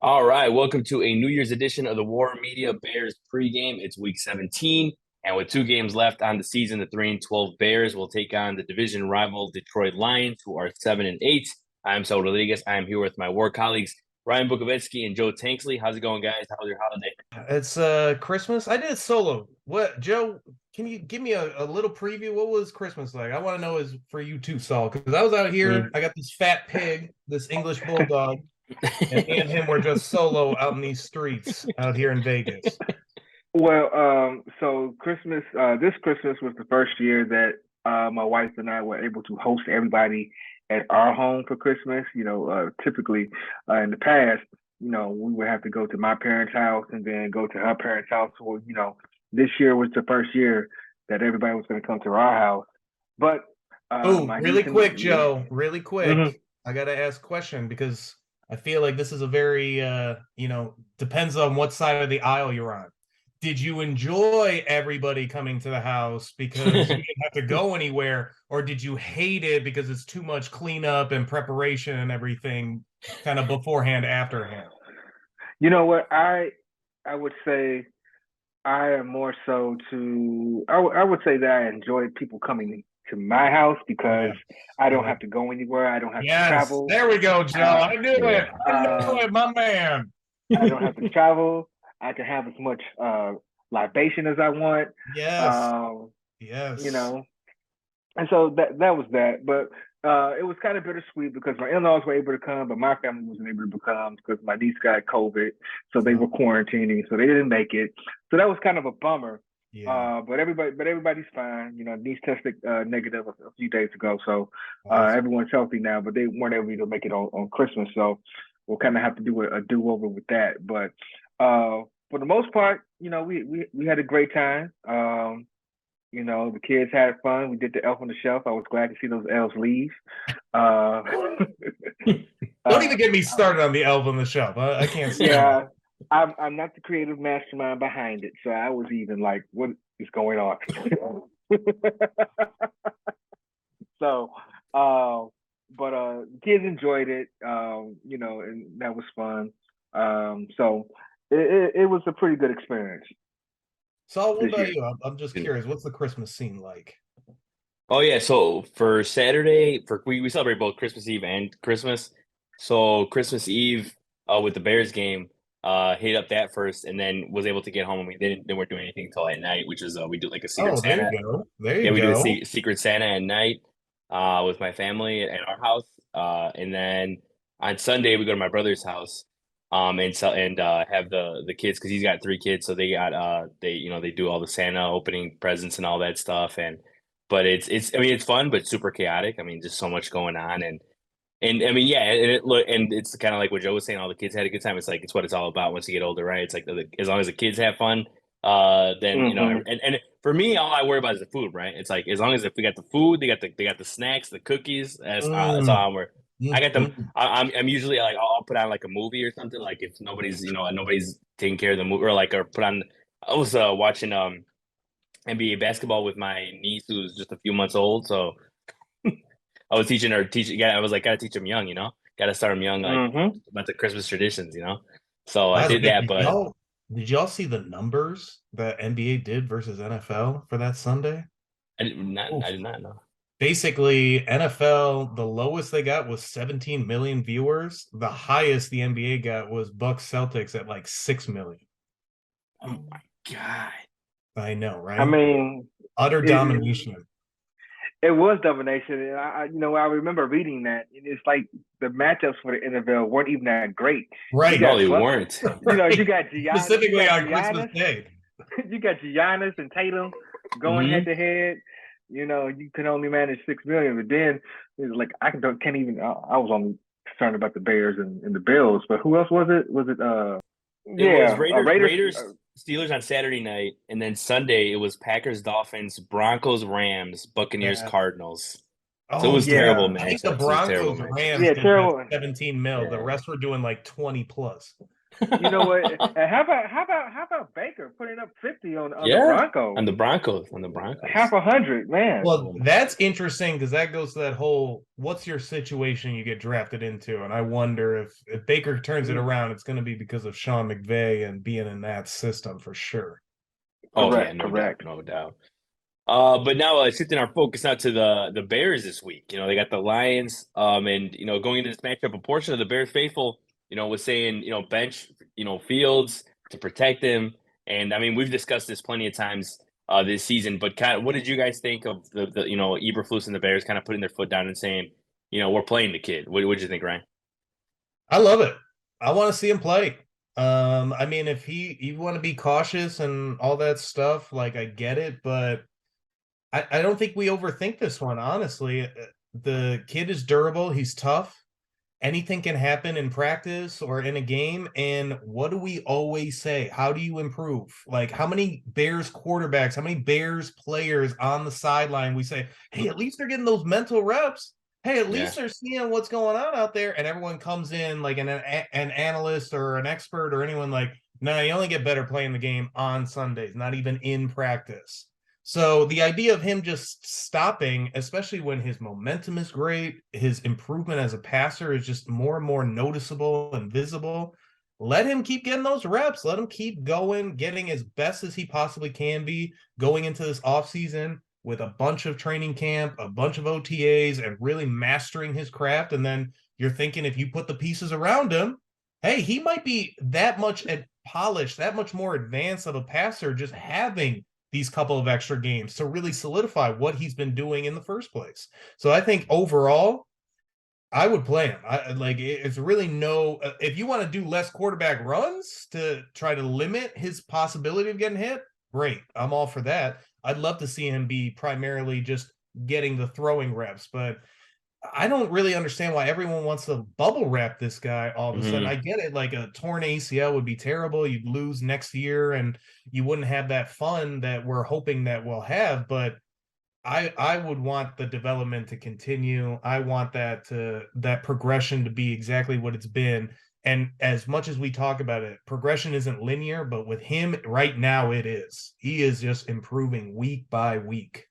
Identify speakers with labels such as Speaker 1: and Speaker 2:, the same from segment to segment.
Speaker 1: All right, welcome to a New Year's edition of the WARR Media Bears pregame. It's week 17, and with two games left on the season, the 3-12 Bears will take on the division rival Detroit Lions, who are 7-8. I'm Saul Rodriguez. I'm here with my WARR colleagues Ryan Bukovetsky and Joe Tanksley. How's it going, guys? How was your holiday?
Speaker 2: It's Christmas. I did it solo. What, Joe? Can you give me a little preview? What was Christmas like? I want to know is for you too, Saul, because I was out here.
Speaker 1: Mm.
Speaker 2: I got this fat pig, this English bulldog, and me and him were just solo out in these streets out here in Vegas.
Speaker 3: So Christmas, this Christmas was the first year that my wife and I were able to host everybody at our home for Christmas. Typically in the past, we would have to go to my parents' house and then go to her parents' house. So, this year was the first year that everybody was going to come to our house. But
Speaker 2: Oh,
Speaker 3: my niece
Speaker 2: really
Speaker 3: and
Speaker 2: quick, Joe. Really
Speaker 3: Mhm.
Speaker 2: quick. I gotta ask a question because I feel like this is a very depends on what side of the aisle you're on. Did you enjoy everybody coming to the house because you didn't have to go anywhere, or did you hate it because it's too much cleanup and preparation and everything kind of beforehand, afterhand?
Speaker 3: You know what? I would say I am more so I would say that I enjoyed people coming to my house because
Speaker 2: Yeah.
Speaker 3: I don't
Speaker 2: Yeah.
Speaker 3: have to go anywhere. I don't have to
Speaker 2: Yes.
Speaker 3: travel.
Speaker 2: There we go, Joe.
Speaker 3: Uh,
Speaker 2: I knew it.
Speaker 1: Yeah.
Speaker 2: I knew
Speaker 3: um,
Speaker 2: it, my man.
Speaker 3: I don't have to travel. I can have as much libation as I want.
Speaker 2: Yes.
Speaker 3: Um, you
Speaker 2: Yes.
Speaker 3: know, and so that was that. But it was kind of bittersweet because my in-laws were able to come, but my family wasn't able to come because my niece got COVID, so they
Speaker 2: Oh,
Speaker 3: were quarantining, so they didn't make it. So that was kind of a bummer.
Speaker 2: yeah.
Speaker 3: But everybody's fine. Niece tested negative a few days ago, so
Speaker 2: Awesome.
Speaker 3: everyone's healthy now. But they weren't able to make it on Christmas, so we'll kind of have to do a do-over with that. But for the most part, we had a great time. The kids had fun. We did the elf on the shelf. I was glad to see those elves leave. Uh,
Speaker 2: Don't
Speaker 3: uh,
Speaker 2: even get me started on the elf on the shelf. I can't stand that.
Speaker 3: yeah, I'm not the creative mastermind behind it, so I was even like, what is going on? so, uh, but kids enjoyed it, and that was fun. So it was a pretty good experience
Speaker 2: Saul, what
Speaker 3: this
Speaker 2: about
Speaker 3: year.
Speaker 2: you? I'm just curious. What's the Christmas scene like?
Speaker 1: Oh yeah, so for Saturday, we celebrate both Christmas Eve and Christmas. So Christmas Eve, with the Bears game, hit up that first, and then was able to get home. And they weren't doing anything until at night, which is we do like a Secret
Speaker 2: Oh, there you
Speaker 1: Santa.
Speaker 2: go. There
Speaker 1: Yeah,
Speaker 2: you
Speaker 1: we do a
Speaker 2: go.
Speaker 1: Secret Santa at night, with my family at our house. And then on Sunday we go to my brother's house, and have the kids because he's got three kids, so they do all the Santa opening presents and all that stuff. But it's I mean it's fun but super chaotic. I mean just so much going on, and I mean yeah, and it's kind of like what Joe was saying. All the kids had a good time. It's like it's what it's all about once you get older, right? It's like as long as the kids have fun, then
Speaker 3: Hmm.
Speaker 1: and for me, all I worry about is the food, right? It's like as long as if we got the food, they got the snacks, the cookies. That's all
Speaker 2: Mm,
Speaker 1: I'm worried. I
Speaker 2: mm,
Speaker 1: got them.
Speaker 2: mm.
Speaker 1: I'm usually like I'll put on like a movie or something. Like if nobody's taking care of the movie, or put on. I was watching NBA basketball with my niece who's just a few months old, so I was teaching. Yeah, I was like, gotta teach them young, gotta start them young, like
Speaker 3: Hmm.
Speaker 1: about the Christmas traditions. So I
Speaker 2: By the
Speaker 1: did
Speaker 2: way,
Speaker 1: that,
Speaker 2: did
Speaker 1: but
Speaker 2: y'all see the numbers that NBA did versus NFL for that Sunday?
Speaker 1: I
Speaker 2: Oof.
Speaker 1: did not know.
Speaker 2: Basically, NFL, the lowest they got was 17 million viewers. The highest the NBA got was Bucks Celtics at like 6 million.
Speaker 1: Oh my God.
Speaker 2: I know,
Speaker 3: I
Speaker 2: right?
Speaker 3: mean,
Speaker 2: Utter
Speaker 3: it,
Speaker 2: domination.
Speaker 3: it was domination, and I remember reading that, and it's like the matchups for the NFL weren't even that great. You
Speaker 2: Right.
Speaker 1: No,
Speaker 3: got
Speaker 1: they
Speaker 3: Buck,
Speaker 1: weren't.
Speaker 3: you
Speaker 2: Right.
Speaker 3: got Giannis,
Speaker 2: Specifically on Christmas Day.
Speaker 3: You got Giannis and Tatum going head
Speaker 1: Hmm.
Speaker 3: to head. You can only manage 6 million, but then it's like can't even. I was only concerned about the Bears and the Bills, but who else was it? Was it
Speaker 1: It was
Speaker 3: yeah, Raiders?
Speaker 1: Raiders Steelers on Saturday night, and then Sunday it was Packers Dolphins, Broncos Rams, Buccaneers
Speaker 2: Yeah.
Speaker 1: Cardinals. So it
Speaker 2: Oh
Speaker 1: was terrible
Speaker 2: yeah. I think the
Speaker 1: matchups. It was terrible
Speaker 2: Broncos
Speaker 1: matchups.
Speaker 2: Rams
Speaker 3: Yeah,
Speaker 2: did like
Speaker 3: terrible.
Speaker 2: 17 mil. The
Speaker 1: Yeah.
Speaker 2: rest were doing like 20 plus.
Speaker 3: You know what? And how about Baker putting up 50 on the
Speaker 1: Yeah,
Speaker 3: Broncos?
Speaker 1: on the Broncos,
Speaker 3: Half a hundred, man.
Speaker 2: Well,
Speaker 1: Oh my
Speaker 2: that's
Speaker 1: gosh.
Speaker 2: interesting because that goes to that whole what's your situation you get drafted into. And I wonder if Baker turns it
Speaker 3: Mm,
Speaker 2: around, it's going to be because of Sean McVay and being in that system for sure.
Speaker 1: Oh yeah,
Speaker 3: correct,
Speaker 1: no doubt,
Speaker 3: correct.
Speaker 1: no doubt. But now shifting our focus now to the Bears this week. You know, they got the Lions. And going into this matchup, a portion of the Bears faithful, was saying, bench, Fields to protect him. And I mean, we've discussed this plenty of times this season. But kind of, what did you guys think of the Eberflus and the Bears kind of putting their foot down and saying, we're playing the kid? What did you think, Ryan?
Speaker 2: I love it. I want to see him play. I mean, if you want to be cautious and all that stuff, like I get it, but I don't think we overthink this one, honestly. The kid is durable, he's tough. Anything can happen in practice or in a game. And what do we always say? How do you improve? Like, how many Bears quarterbacks, how many Bears players on the sideline we say, hey, at least they're getting those mental reps. Hey, at
Speaker 1: Yeah,
Speaker 2: least they're seeing what's going on out there. And everyone comes in like an analyst or an expert or anyone like, no, you only get better playing the game on Sundays, not even in practice. So the idea of him just stopping, especially when his momentum is great, his improvement as a passer is just more and more noticeable and visible. Let him keep getting those reps. Let him keep going, getting as best as he possibly can be going into this offseason with a bunch of training camp, a bunch of OTAs, and really mastering his craft. And then you're thinking if you put the pieces around him, hey, he might be that much polished, that much more advanced of a passer, just having these couple of extra games to really solidify what he's been doing in the first place. So I think overall, I would play him. I like it's really no if you want to do less quarterback runs to try to limit his possibility of getting hit, great. I'm all for that. I'd love to see him be primarily just getting the throwing reps, but I don't really understand why everyone wants to bubble wrap this guy all of a sudden.
Speaker 1: hmm
Speaker 2: I get it, like a torn ACL would be terrible. You'd lose next year and you wouldn't have that fun that we're hoping that we'll have, but I would want the development to continue. I want that progression to be exactly what it's been. And as much as we talk about it, progression isn't linear, but with him right now it is. He is just improving week by week.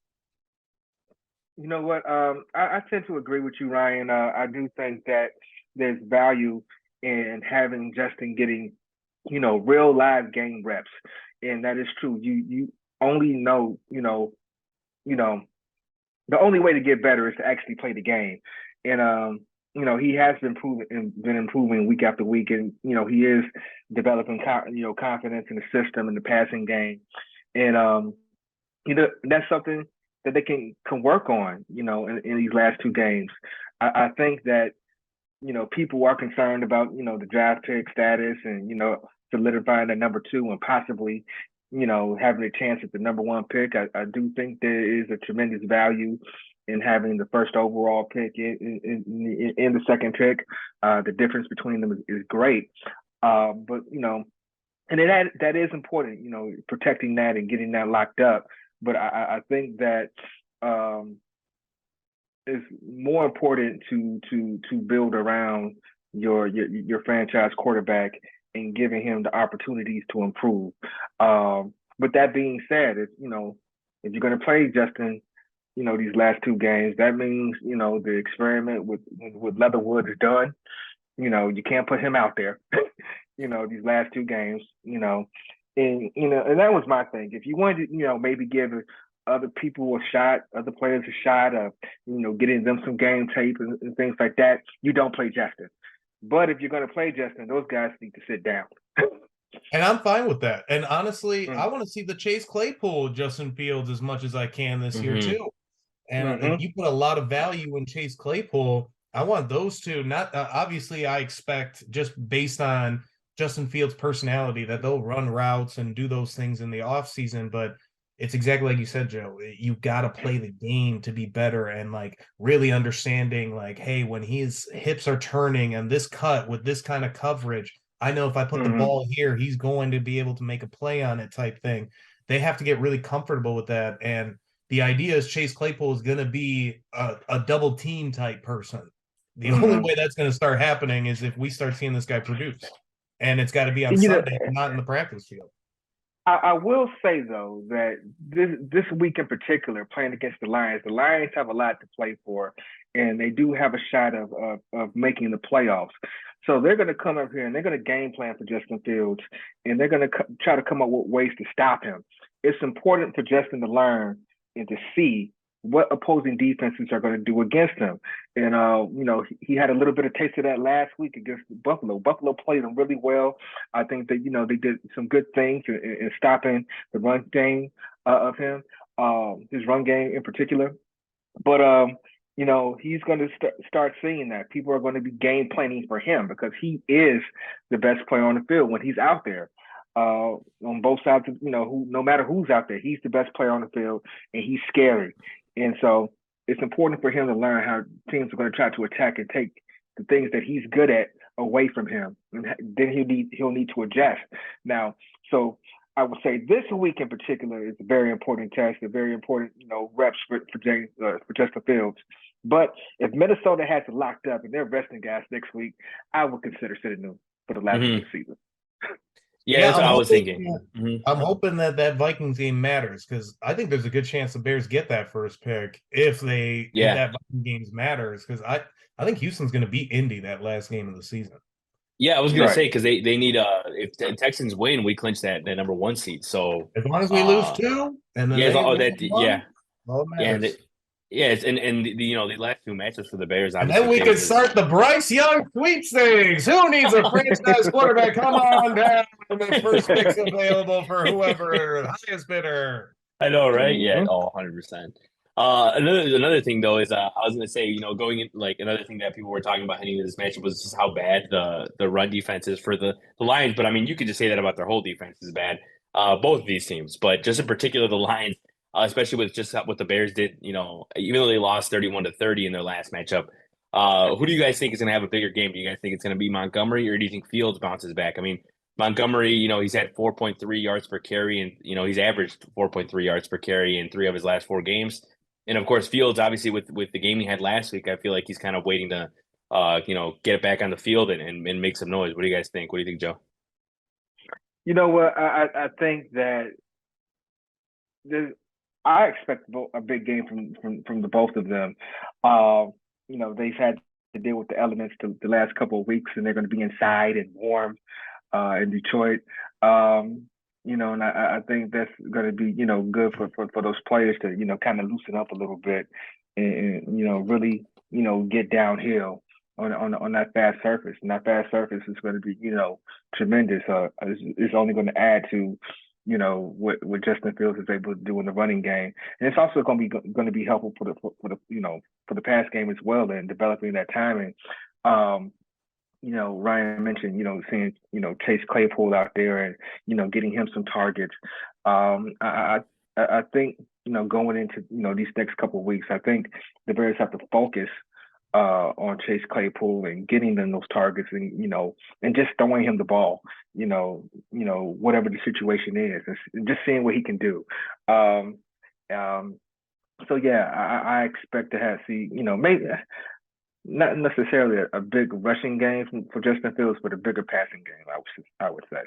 Speaker 3: You know what? I tend to agree with you, Ryan. I do think that there's value in having Justin getting, real live game reps, and that is true. You only know, you know, the only way to get better is to actually play the game, and he has been improving week after week, and he is developing, confidence in the system and the passing game, and that's something that they can work on, in these last two games. I think that, people are concerned about, the draft pick status and, solidifying at number two and possibly, having a chance at the number one pick. I do think there is a tremendous value in having the first overall pick in the second pick. The difference between them is great. But, and that is important, protecting that and getting that locked up. But I think that it's more important to build around your franchise quarterback and giving him the opportunities to improve. With that being said, if you're going to play Justin, these last two games, that means the experiment with Leatherwood is done. You can't put him out there. These last two games. And that was my thing. If you wanted to, maybe give other people a shot, other players a shot of, getting them some game tape and things like that, you don't play Justin. But if you're going to play Justin, those guys need to sit down.
Speaker 2: And I'm fine with that. And honestly, I
Speaker 3: Mm,
Speaker 2: want to see the Chase Claypool, Justin Fields as much as I can this year
Speaker 1: hmm
Speaker 2: too. And
Speaker 3: mm-hmm,
Speaker 2: you put a lot of value in Chase Claypool. I want those two. Not obviously, I expect just based on Justin Fields' personality that they'll run routes and do those things in the offseason. But it's exactly like you said, Joe. You got to play the game to be better and like really understanding, like, hey, when his hips are turning and this cut with this kind of coverage, I know if I put the
Speaker 3: mm-hmm,
Speaker 2: ball here, he's going to be able to make a play on it type thing. They have to get really comfortable with that. And the idea is Chase Claypool is going to be a double team type person. The only
Speaker 3: mm-hmm.
Speaker 2: way that's going to start happening is if we start seeing this guy produce. and it's got to be on
Speaker 3: You know,
Speaker 2: Sunday, not in the practice field.
Speaker 3: I will say though that this week in particular, playing against the Lions have a lot to play for, and they do have a shot of making the playoffs. So they're going to come up here and they're going to game plan for Justin Fields, and they're going to try to come up with ways to stop him. It's important for Justin to learn and to see what opposing defenses are going to do against him. And he had a little bit of taste of that last week against Buffalo. Buffalo played him really well. I think that they did some good things in stopping the run game of him, his run game in particular. But he's going to start seeing that people are going to be game planning for him because he is the best player on the field when he's out there. On both sides, no matter who's out there, he's the best player on the field, and he's scary. And so it's important for him to learn how teams are going to try to attack and take the things that he's good at away from him, and then he'll need to adjust. Now, so I would say this week in particular is a very important test, a very important reps for Justin Fields. But if Minnesota has it locked up and they're resting guys next week, I would consider sitting them for the last week of the season.
Speaker 1: Yeah, that's what I was thinking.
Speaker 2: I'm hoping that Vikings game matters because I think there's a good chance the Bears get that first pick if that Vikings game matters because I think Houston's going to beat Indy that last game of the season.
Speaker 1: Yeah, I was going to say because they need if the Texans win, we clinch that number 1 seed. So
Speaker 2: as long as we lose 2, and then
Speaker 1: all that
Speaker 2: matters.
Speaker 1: The last 2 matches for the Bears,
Speaker 2: and then we can start the Bryce Young sweepstakes. Who needs a franchise quarterback? Come on down, the first pick's available for whoever highest bidder.
Speaker 1: I know, right? Yeah, 100%. Another thing though is I was going to say, going in another thing that people were talking about heading into this matchup was just how bad the run defense is for the Lions. But I mean, you could just say that about their whole defense is bad, both of these teams. But just in particular, the Lions. Especially with just what the Bears did, even though they lost 31-30 in their last matchup. Who do you guys think is going to have a bigger game? Do you guys think it's going to be Montgomery, or do you think Fields bounces back? I mean, Montgomery, he's had 4.3 yards per carry, and he's averaged 4.3 yards per carry in 3 of his last 4 games. And of course, Fields, obviously, with the game he had last week, I feel like he's kind of waiting to, get it back on the field and make some noise. What do you guys think? What do you think, Joe?
Speaker 3: You know what? I think that I expect a big game from the both of them. They've had to deal with the elements the last couple of weeks, and they're going to be inside and warm in Detroit. And I think that's going to be good for those players to kind of loosen up a little bit and really get downhill on that fast surface. And that fast surface is going to be tremendous. It's only going to add to what Justin Fields is able to do in the running game, and it's also going to be helpful for the pass game as well, and developing that timing. Ryan mentioned seeing Chase Claypool out there and getting him some targets. I think going into these next couple of weeks, I think the Bears have to focus on Chase Claypool and getting them those targets and just throwing him the ball, whatever the situation is, and just seeing what he can do. So yeah, I expect to see maybe not necessarily a big rushing game for Justin Fields, but a bigger passing game, I would say.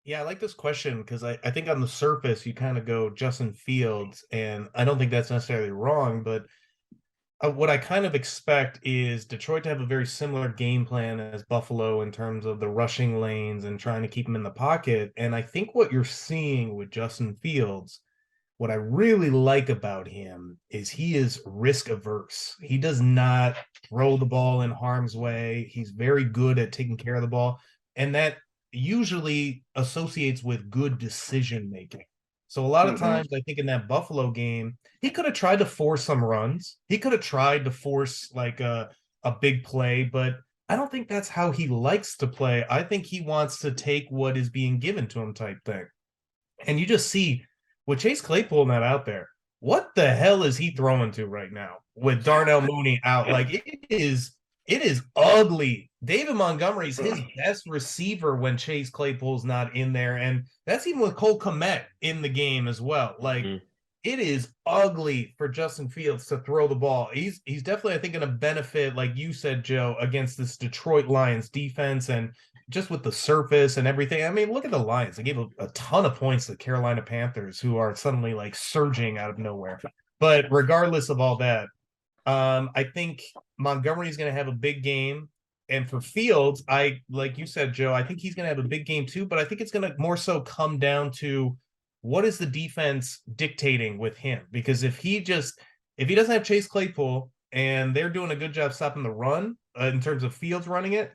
Speaker 2: Yeah, I like this question because I think on the surface you kind of go Justin Fields, and I don't think that's necessarily wrong, but what I kind of expect is Detroit to have a very similar game plan as Buffalo in terms of the rushing lanes and trying to keep him in the pocket. And I think what you're seeing with Justin Fields, what I really like about him is he is risk averse. He does not throw the ball in harm's way. He's very good at taking care of the ball. And that usually associates with good decision making. So a lot of times, I think in that Buffalo game, he could have tried to force some runs. He could have tried to force like a big play, but I don't think that's how he likes to play. I think he wants to take what is being given to him type thing. And you just see with Chase Claypool not out there, what the hell is he throwing to right now with Darnell Mooney out? Like it is ugly. David Montgomery's his best receiver when Chase Claypool's not in there. And that's even with Cole Kmet in the game as well. Like it is ugly for Justin Fields to throw the ball. He's definitely, I think, going to benefit, like you said, Joe, against this Detroit Lions defense. And just with the surface and everything. I mean, look at the Lions. They gave a ton of points to the Carolina Panthers, who are suddenly like surging out of nowhere. But regardless of all that, I think Montgomery is going to have a big game. And for Fields, like you said, Joe, I think he's going to have a big game too. But I think it's going to more so come down to what is the defense dictating with him? Because if he doesn't have Chase Claypool and they're doing a good job stopping the run in terms of Fields running it,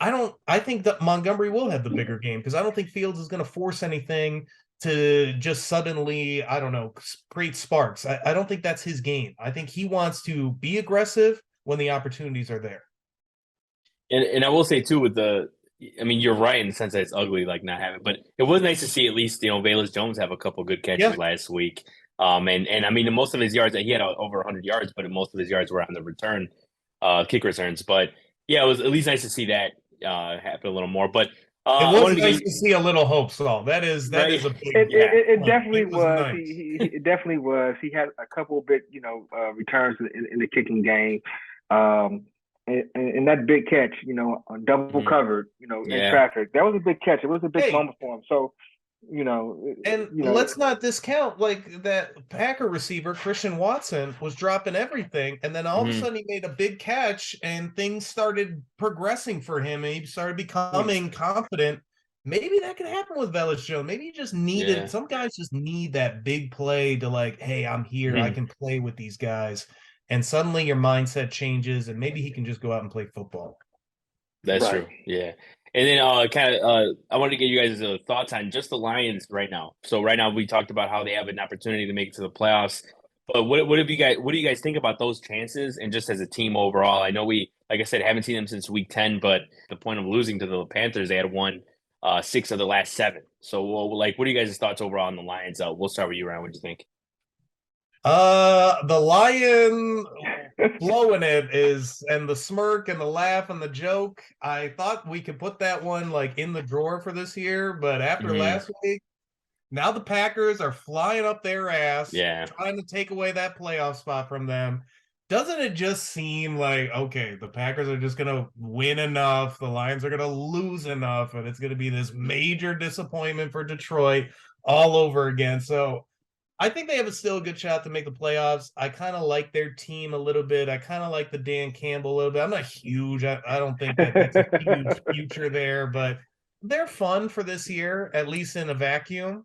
Speaker 2: I think that Montgomery will have the bigger game because I don't think Fields is going to force anything to just suddenly, I don't know, create sparks. I don't think that's his game. I think he wants to be aggressive when the opportunities are there.
Speaker 1: And I will say too I mean, you're right in the sense that it's ugly, like not having, but it was nice to see at least Velus Jones have a couple good catches
Speaker 2: Yeah.
Speaker 1: last week. And I mean, most of his yards, he had over 100 yards, but most of his yards were on the return, kick returns. But yeah, it was at least nice to see that happen a little more. But
Speaker 2: It
Speaker 1: I
Speaker 2: was
Speaker 1: wanted to
Speaker 2: nice
Speaker 1: get
Speaker 2: to see a little hope, Saul. That is
Speaker 1: right.
Speaker 2: a big
Speaker 3: It
Speaker 2: like,
Speaker 3: definitely
Speaker 2: it was
Speaker 3: was.
Speaker 2: nice.
Speaker 3: It definitely was. He had a couple of big, returns in the kicking game. And that big catch, double covered, in
Speaker 1: Yeah.
Speaker 3: traffic. That was a big catch. It was a big
Speaker 2: Hey,
Speaker 3: moment for him. So,
Speaker 2: and let's not discount like that Packer receiver, Christian Watson, was dropping everything. And then all of a sudden he made a big catch and things started progressing for him and he started becoming confident. Maybe that could happen with Velus Jones. Maybe you just needed some guys just need that big play to like, hey, I'm here. I can play with these guys. And suddenly your mindset changes and maybe he can just go out and play football.
Speaker 1: That's true. Yeah. And then I wanted to get you guys' thoughts on just the Lions right now. So right now we talked about how they have an opportunity to make it to the playoffs. But what do you guys think about those chances and just as a team overall? I know like I said, haven't seen them since week 10, but the point of losing to the Panthers, they had won 6 of the last 7. So what are you guys' thoughts overall on the Lions? We'll start with you, Ryan. What do you think?
Speaker 2: The lion blowing it is, and the smirk and the laugh and the joke. I thought we could put that one like in the drawer for this year, but after last week, now the Packers are flying up their ass, trying to take away that playoff spot from them. Doesn't it just seem like, okay, the Packers are just going to win enough, the Lions are going to lose enough, and it's going to be this major disappointment for Detroit all over again. So I think they have still a good shot to make the playoffs. I kind of like their team a little bit. I kind of like the Dan Campbell a little bit. I'm not huge. I don't think that's a huge future there, but they're fun for this year, at least in a vacuum.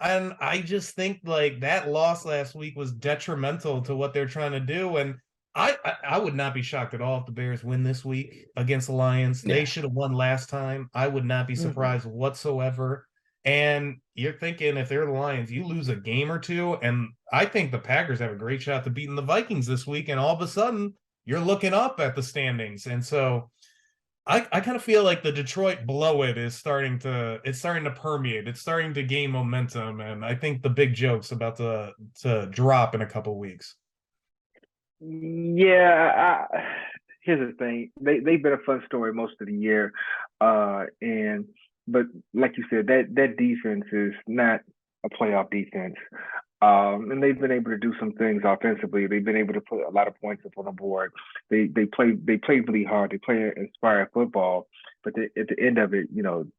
Speaker 2: And I just think like that loss last week was detrimental to what they're trying to do. And I would not be shocked at all if the Bears win this week against the Lions. They should have won last time. I would not be surprised whatsoever. And you're thinking if they're the Lions, you lose a game or two. And I think the Packers have a great shot to beating the Vikings this week. And all of a sudden, you're looking up at the standings. And so I kind of feel like the Detroit blow it is starting to permeate. It's starting to gain momentum. And I think the big joke's about to drop in a couple weeks.
Speaker 3: Yeah, here's the thing. They've been a fun story most of the year. But like you said, that defense is not a playoff defense. And they've been able to do some things offensively. They've been able to put a lot of points up on the board. They play really hard. They play inspired football. But at the end of it,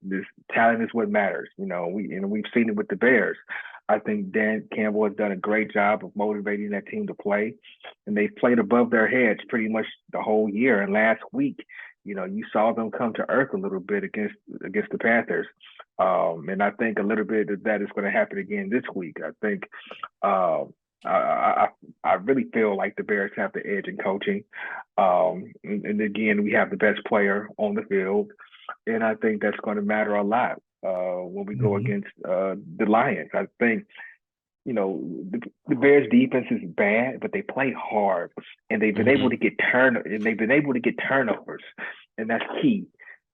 Speaker 3: this talent is what matters. We've seen it with the Bears. I think Dan Campbell has done a great job of motivating that team to play, and they've played above their heads pretty much the whole year. And last week, you saw them come to earth a little bit against the Panthers. And I think a little bit of that is going to happen again this week. I think I really feel like the Bears have the edge in coaching. And again, we have the best player on the field. And I think that's going to matter a lot when we go against the Lions. I think, the Bears defense is bad, but they play hard and they've been able to get turnovers. And that's key.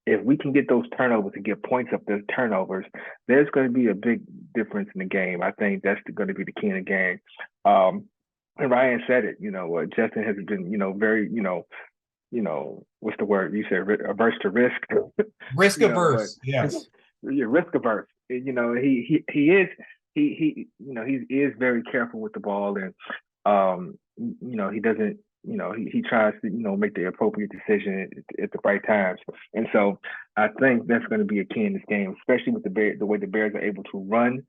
Speaker 3: If we can get those turnovers and get points up those turnovers, there's going to be a big difference in the game. I think that's going to be the key in the game. And Ryan said it, Justin has been, very, what's the word you said, averse to risk.
Speaker 2: Risk averse, yes.
Speaker 3: You're risk averse. He is very careful with the ball, and he doesn't he tries to make the appropriate decision at the right times. And so I think that's going to be a key in this game, especially with the way the Bears are able to run,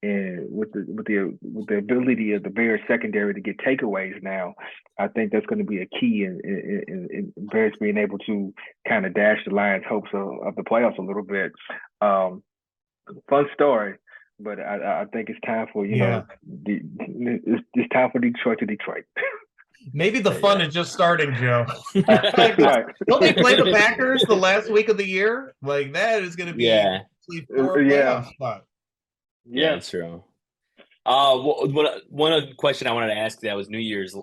Speaker 3: and with the ability of the Bears secondary to get takeaways now. I think that's going to be a key in Bears being able to kind of dash the Lions' hopes of the playoffs a little bit. Fun story, but I think it's time for it's time for Detroit to Detroit.
Speaker 2: Maybe the fun is just starting, Joe.
Speaker 3: Right.
Speaker 2: Don't they play the Packers the last week of the year? Like that is going to be for a playoff spot.
Speaker 1: Yeah, it's true. One question I wanted to ask that was New Year's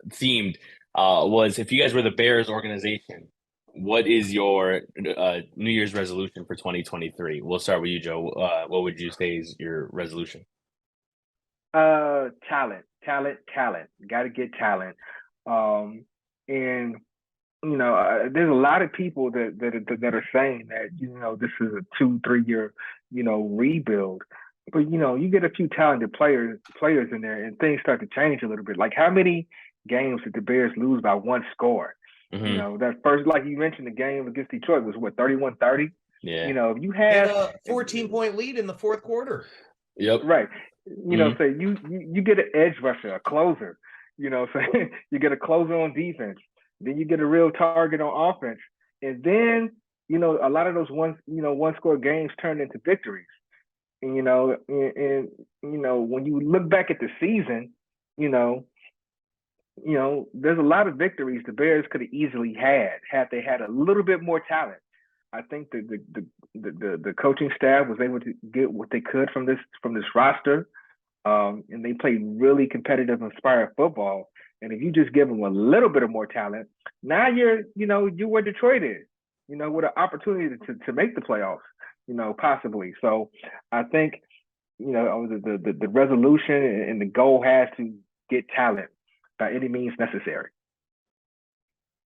Speaker 1: themed was if you guys were the Bears organization, what is your New Year's resolution for 2023? We'll start with you, Joe. What would you say is your resolution?
Speaker 3: Talent. Got to get talent. And there's a lot of people that are saying that this is a 2-3 year rebuild. But you get a few talented players in there, and things start to change a little bit. Like how many games did the Bears lose by one score?
Speaker 1: Mm-hmm.
Speaker 3: That first, like you mentioned, the game against Detroit was what 31-30.
Speaker 1: Yeah.
Speaker 3: If you had
Speaker 2: a 14-point lead in the fourth quarter.
Speaker 1: Yep.
Speaker 3: Right. So you get an edge rusher, a closer. So you get a closer on defense. Then you get a real target on offense, and then a lot of those one score games turn into victories. And when you look back at the season, there's a lot of victories the Bears could have easily had they had a little bit more talent. I think the coaching staff was able to get what they could from this roster, and they played really competitive, inspired football. And if you just give them a little bit of more talent, now you're where Detroit is, with an opportunity to make the playoffs, possibly. So I think the resolution and the goal has to get talent by any means necessary.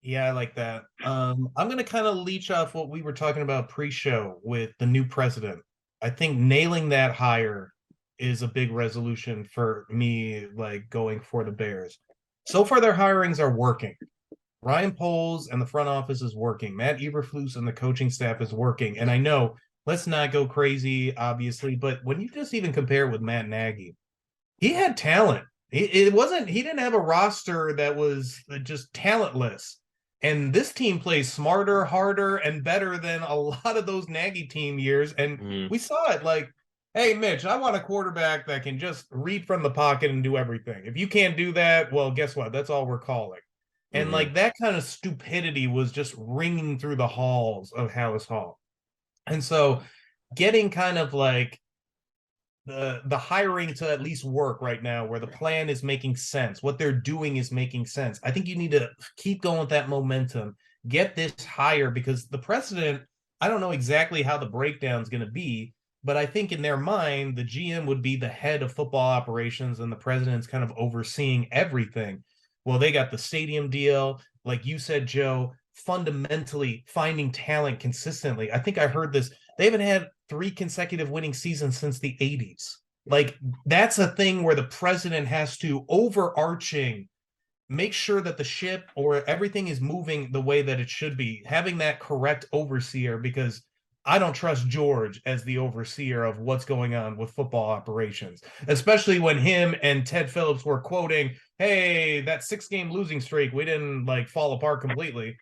Speaker 2: Yeah, I like that. I'm going to kind of leech off what we were talking about pre-show with the new president. I think nailing that hire is a big resolution for me, like going for the Bears. So far, their hirings are working. Ryan Poles and the front office is working. Matt Eberflus and the coaching staff is working. And I know, let's not go crazy, obviously, but when you just even compare it with Matt Nagy, he had talent. He didn't have a roster that was just talentless. And this team plays smarter, harder, and better than a lot of those Nagy team years. And we saw it like, hey, Mitch, I want a quarterback that can just read from the pocket and do everything. If you can't do that, well, guess what? That's all we're calling. And like that kind of stupidity was just ringing through the halls of Hallis Hall. And so getting kind of like the hiring to at least work right now where the plan is making sense, what they're doing is making sense. I think you need to keep going with that momentum, get this hire, because the president, I don't know exactly how the breakdown is going to be, but I think in their mind, the GM would be the head of football operations and the president's kind of overseeing everything. Well, they got the stadium deal. Like you said, Joe, fundamentally finding talent consistently. I think I heard this. They haven't had 3 consecutive winning seasons since the 80s. Like that's a thing where the president has to overarching make sure that the ship or everything is moving the way that it should be, having that correct overseer, because I don't trust George as the overseer of what's going on with football operations, especially when him and Ted Phillips were quoting, hey, that 6-game losing streak, we didn't like fall apart completely.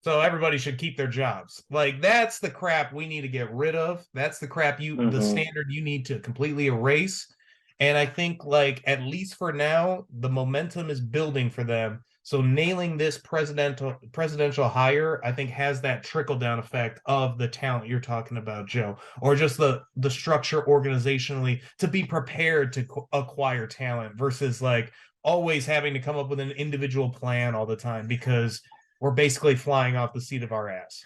Speaker 2: So everybody should keep their jobs. Like that's the crap we need to get rid of. That's the crap the standard you need to completely erase. And I think like at least for now, the momentum is building for them. So nailing this presidential hire, I think has that trickle down effect of the talent you're talking about, Joe, or just the structure organizationally to be prepared to acquire talent versus like always having to come up with an individual plan all the time because we're basically flying off the seat of our ass.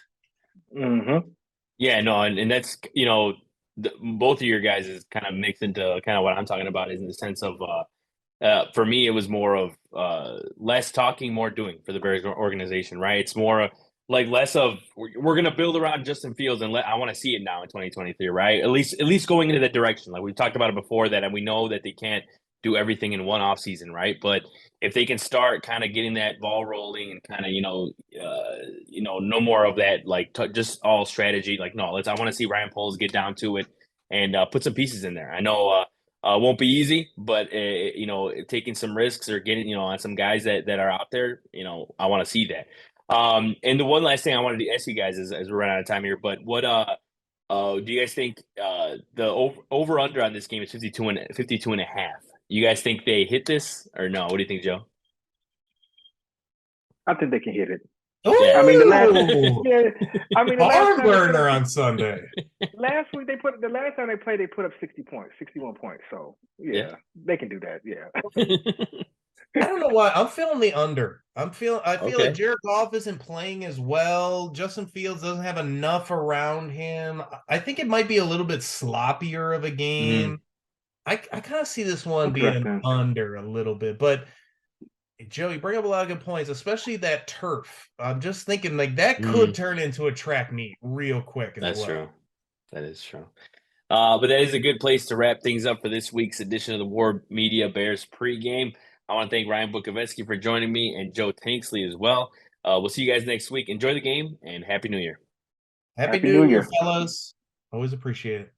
Speaker 1: Yeah, no, and that's both of your guys is kind of mixed into kind of what I'm talking about is in the sense of for me it was more of less talking, more doing for the Bears organization, right? It's more like less of we're going to build around Justin Fields and I want to see it now in 2023, right? At least going into that direction. Like we talked about it before that, and we know that they can't do everything in one off season, right? But if they can start kind of getting that ball rolling and kind of no more of that like just all strategy. Like no, I want to see Ryan Poles get down to it and put some pieces in there. I know won't be easy, but taking some risks or getting on some guys that are out there, I want to see that. And the one last thing I wanted to ask you guys is, as we're running out of time here, but what do you guys think the over under on this game is 52 and a half? You guys think they hit this or no? What do you think, Joe?
Speaker 3: I think they can hit it.
Speaker 2: Ooh!
Speaker 3: I mean, the last
Speaker 2: barn burner on Sunday.
Speaker 3: Last week the last time they played, they put up 60 points, 61 points. So yeah. They can do that. Yeah.
Speaker 2: I don't know why. I'm feeling the under. I feel
Speaker 1: Okay.
Speaker 2: like Jared Goff isn't playing as well. Justin Fields doesn't have enough around him. I think it might be a little bit sloppier of a game. I kind of see this one being under a little bit, but Joe, you bring up a lot of good points, especially that turf. I'm just thinking like that could turn into a track meet real quick as well.
Speaker 1: That's true. That is true. But that is a good place to wrap things up for this week's edition of the WARR Media Bears pregame. I want to thank Ryan Bukovetsky for joining me and Joe Tanksley as well. We'll see you guys next week. Enjoy the game and Happy New Year.
Speaker 2: Happy New Year, fellas. Always appreciate it.